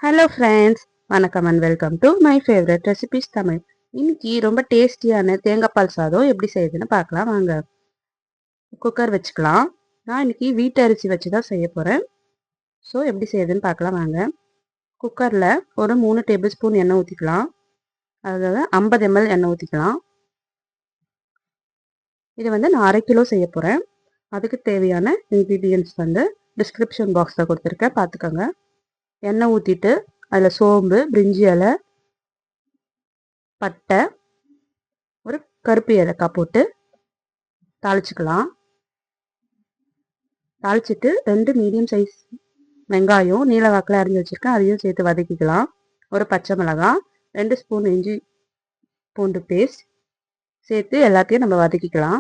Hello friends, வணக்கம் and welcome to my favourite recipes Tamil. இன்னைக்கு ரொம்ப டேஸ்டியான தேங்காய் பால் சாதம் எப்படி செய்யுதுன்னு பார்க்கலாம் வாங்க. குக்கர் வச்சுக்கலாம். நான் இன்னைக்கு வீட்டு அரிசி வச்சு தான் செய்ய போகிறேன். ஸோ எப்படி செய்யுதுன்னு பார்க்கலாம் வாங்க. குக்கரில் ஒரு 3 டேபிள் ஸ்பூன் எண்ணெய் ஊற்றிக்கலாம். அதாவது 50 ml எண்ணெய் ஊற்றிக்கலாம். இது நான் 1/2 கிலோ செய்ய போகிறேன். அதுக்கு தேவையான இன்க்ரீடியன்ட்ஸ் டிஸ்கிரிப்ஷன் பாக்ஸில் கொடுத்துருக்கேன், பார்த்துக்கோங்க. எண்ணெய் ஊற்றிட்டு அதில் சோம்பு, பிரிஞ்சி இலை, பட்டை, ஒரு கருப்பு ஏலக்காய் போட்டு தாளிச்சுக்கலாம். தாளிச்சிட்டு 2 மீடியம் சைஸ் வெங்காயம் நீல வாக்கில் அரிஞ்சு வச்சுருக்கேன், அதையும் சேர்த்து வதக்கிக்கலாம். ஒரு பச்சை மிளகாய், 2 ஸ்பூன் இஞ்சி பூண்டு பேஸ்ட் சேர்த்து எல்லாத்தையும் நம்ம வதக்கிக்கலாம்.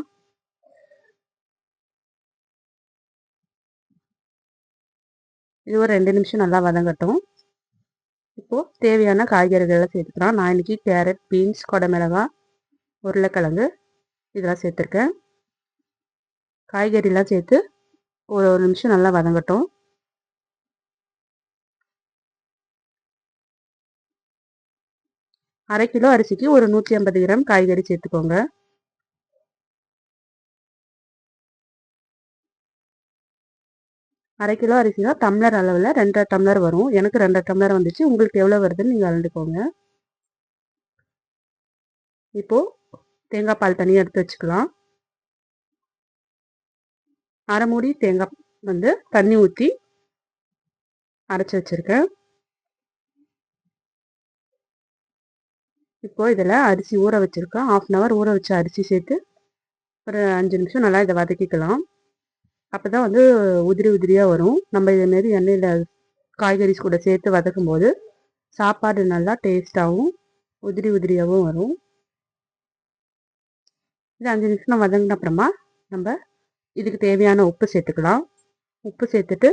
இது ஒரு 2 நிமிஷம் நல்லா வதங்கட்டும். இப்போது தேவையான காய்கறிகளை சேர்த்துக்கலாம். நான் இன்றைக்கி கேரட், பீன்ஸ், கொடமிளகாய், உருளைக்கிழங்கு இதெல்லாம் சேர்த்துருக்கேன். காய்கறிலாம் சேர்த்து ஒரு நிமிஷம் நல்லா வதங்கட்டும். அரை கிலோ அரிசிக்கு ஒரு 150 கிராம் காய்கறி சேர்த்துக்கோங்க. அரை கிலோ அரிசினா டம்ளர் அளவில் 2 டம்ளர் வரும். எனக்கு 2 டம்ளர் வந்துச்சு. உங்களுக்கு எவ்வளோ வருதுன்னு நீங்கள் அளந்துக்கோங்க. இப்போது தேங்காய் பால் தனியாக எடுத்து வச்சுக்கலாம். அரை மூடி தேங்காய் தண்ணி ஊற்றி அரைச்சி வச்சுருக்கேன். இப்போது இதில் அரிசி ஊற வச்சுருக்கேன். 1/2 hour ஊற வச்ச அரிசி சேர்த்து ஒரு 5 நிமிஷம் நல்லா இதை வதக்கிக்கலாம். அப்போ தான் உதிரி உதிரியாக வரும். நம்ம இதேமாரி எண்ணெயில் காய்கறி கூட சேர்த்து வதக்கும் போது சாப்பாடு நல்லா டேஸ்ட்டாகவும் உதிரி உதிரியாகவும் வரும். இது 5 நிமிஷம் வதங்கின அப்புறமா நம்ம இதுக்கு தேவையான உப்பு சேர்த்துக்கலாம். உப்பு சேர்த்துட்டு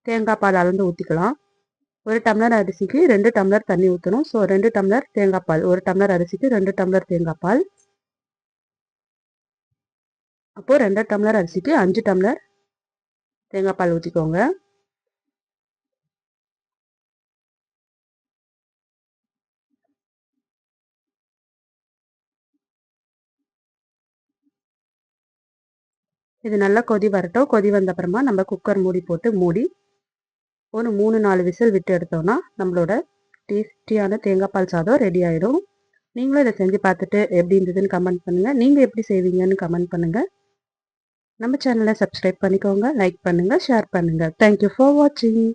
தேங்காய் பால் அளந்து ஊற்றிக்கலாம். 1 டம்ளர் அரிசிக்கு 2 டம்ளர் தண்ணி ஊற்றணும். ஸோ 2 டம்ளர் தேங்காய் பால். 1 டம்ளர் அரிசிக்கு 2 டம்ளர் தேங்காய் பால். அப்போது 2 டம்ளர் அரிசிக்கு 5 டம்ளர் தேங்காய் பால் ஊற்றிக்கோங்க. இது நல்லா கொதி வரட்டும். கொதி வந்த அப்புறமா நம்ம குக்கர் மூடி போட்டு மூடி ஒரு 3-4 விசில் விட்டு எடுத்தோம்னா நம்மளோட டேஸ்டியான தேங்காய் பால் சாதம் ரெடி ஆகிடும். நீங்களும் இதை செஞ்சு பார்த்துட்டு எப்படி இருந்ததுன்னு கமெண்ட் பண்ணுங்கள். நீங்கள் எப்படி செய்வீங்கன்னு கமெண்ட் பண்ணுங்கள். நம்ம சேனலை சப்ஸ்கிரைப் பண்ணிக்கோங்க, லைக் பண்ணுங்கள், ஷேர் பண்ணுங்கள். தேங்க்யூ ஃபார் வாட்சிங்.